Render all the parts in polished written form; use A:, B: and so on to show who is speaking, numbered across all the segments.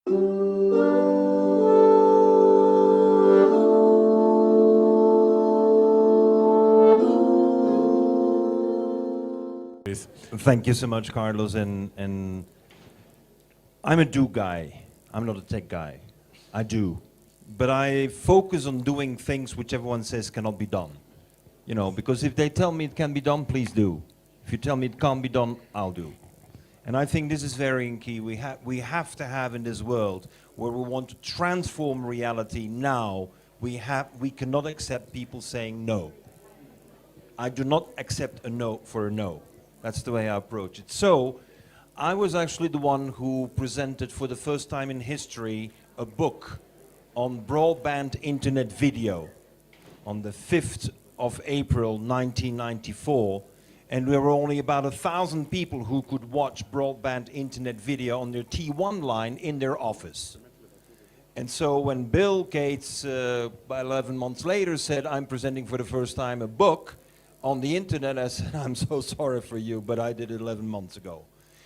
A: Thank you so much, Carlos. And I'm a do guy. I'm not a tech guy. I do. But I focus on doing things which everyone says cannot be done. You know, because if they tell me it can be done, please do. If you tell me it can't be done, I'll do. And I think this is very key. We have to have in this world where we want to transform reality now, we cannot accept people saying no. I do not accept a no for a no. That's the way I approach it. So, I was actually the one who presented for the first time in history a book on broadband internet video on the 5th of April 1994, and there were only about 1,000 people who could watch broadband internet video on their T1 line in their office. And so when Bill Gates, by 11 months later, said, I'm presenting for the first time a book on the internet, I said, I'm so sorry for you, but I did it 11 months ago.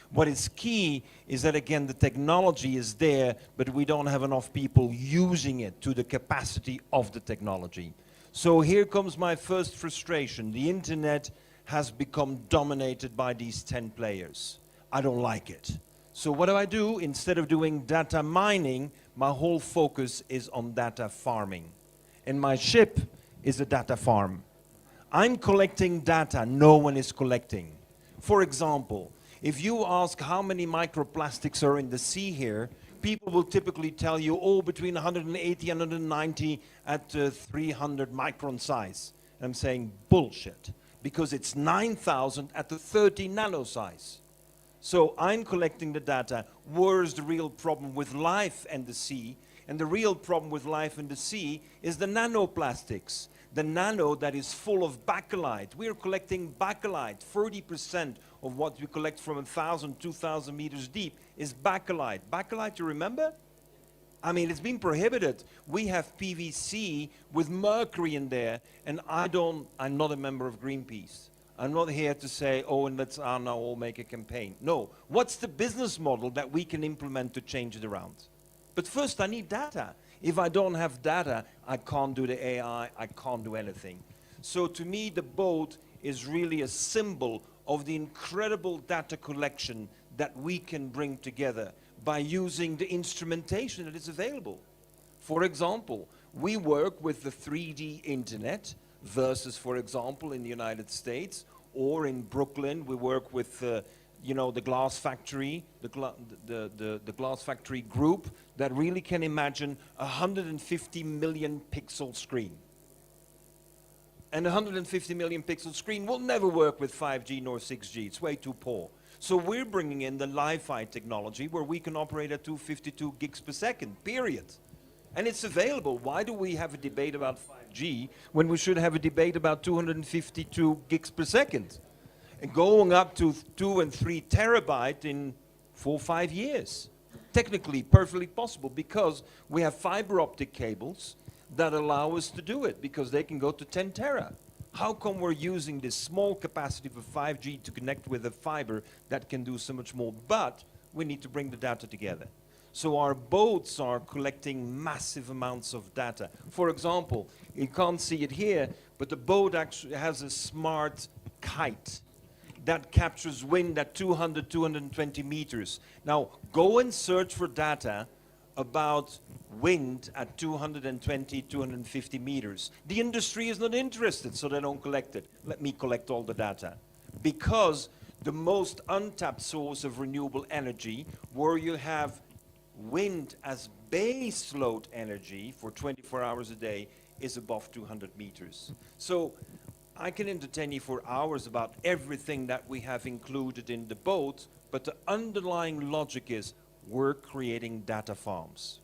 A: What is key is that, again, the technology is there, but we don't have enough people using it to the capacity of the technology. So here comes my first frustration. The internet has become dominated by these 10 players. I don't like it. So what do? Instead of doing data mining, my whole focus is on data farming. And my ship is a data farm. I'm collecting data no one is collecting. For example, if you ask how many microplastics are in the sea here, people will typically tell you, oh, between 180 and 190 at 300 micron size. I'm saying bullshit, because it's 9,000 at the 30 nano size. So I'm collecting the data. Where's the real problem with life and the sea? And the real problem with life in the sea is the nanoplastics. The nano that is full of bakelite. We're collecting bakelite. 30% of what we collect from 1,000, 2,000 meters deep is bakelite. Bakelite, you remember? I mean, it's been prohibited. We have PVC with mercury in there, and I'm not a member of Greenpeace. I'm not here to say, oh, and let's now all make a campaign. No. What's the business model that we can implement to change it around? But first, I need data. If I don't have data, I can't do the AI, I can't do anything. So to me, the boat is really a symbol of the incredible data collection that we can bring together by using the instrumentation that is available. For example, we work with the 3D internet versus, for example, in the United States or in Brooklyn, we work with you know, the glass factory, the glass factory group that really can imagine a 150 million pixel screen. And a 150 million pixel screen will never work with 5G nor 6G. It's way too poor. So we're bringing in the Li-Fi technology where we can operate at 252 gigs per second, period. And it's available. Why do we have a debate about 5G when we should have a debate about 252 gigs per second? And going up to 2 and 3 terabyte in 4 or 5 years. Technically, perfectly possible, because we have fiber optic cables that allow us to do it, because they can go to 10 tera. How come we're using this small capacity for 5G to connect with a fiber that can do so much more? But we need to bring the data together. So our boats are collecting massive amounts of data. For example, you can't see it here, but the boat actually has a smart kite that captures wind at 200, 220 meters. Now, go and search for data about wind at 220, 250 meters. The industry is not interested, so they don't collect it. Let me collect all the data. Because the most untapped source of renewable energy, where you have wind as base load energy for 24 hours a day, is above 200 meters. So I can entertain you for hours about everything that we have included in the boat, but the underlying logic is we're creating data farms.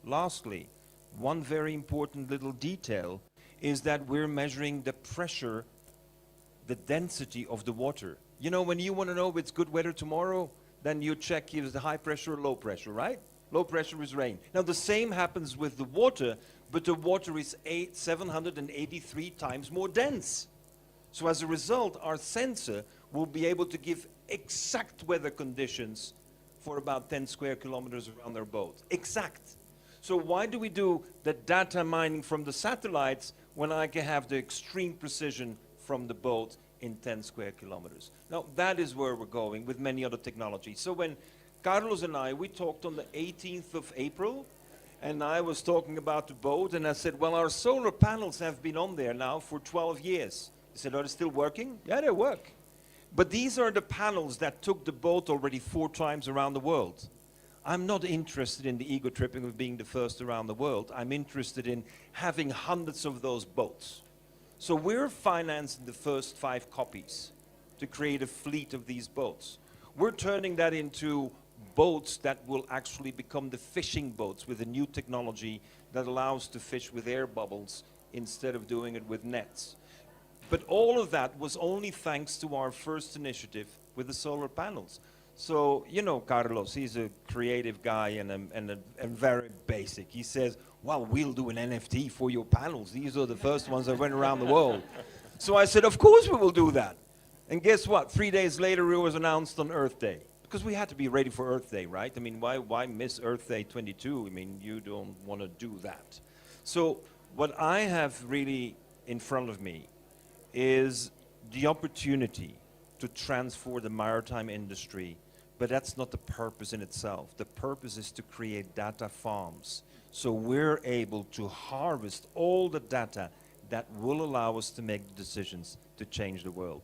A: Lastly, one very important little detail is that we're measuring the pressure, the density of the water. You know, when you want to know if it's good weather tomorrow, then you check if it's high pressure or low pressure, right? Low pressure is rain. Now the same happens with the water, but the water is 783 times more dense. So as a result, our sensor will be able to give exact weather conditions for about 10 square kilometers around their boat. Exact. So why do we do the data mining from the satellites when I can have the extreme precision from the boat in 10 square kilometers? Now, that is where we're going with many other technologies. So when Carlos and I, we talked on the 18th of April, and I was talking about the boat, and I said, well, our solar panels have been on there now for 12 years. He said, are they still working? Yeah, they work. But these are the panels that took the boat already 4 times around the world. I'm not interested in the ego tripping of being the first around the world. I'm interested in having hundreds of those boats. So we're financing the first 5 copies to create a fleet of these boats. We're turning that into boats that will actually become the fishing boats with a new technology that allows to fish with air bubbles instead of doing it with nets. But all of that was only thanks to our first initiative with the solar panels. So, you know, Carlos, he's a creative guy and very basic. He says, well, we'll do an NFT for your panels. These are the first ones that went around the world. So I said, of course we will do that. And guess what? 3 days later, it was announced on Earth Day. Because we had to be ready for Earth Day, right? I mean, why miss Earth Day 22? I mean, you don't want to do that. So what I have really in front of me is the opportunity to transform the maritime industry. But that's not the purpose in itself. The purpose is to create data farms. So we're able to harvest all the data that will allow us to make the decisions to change the world.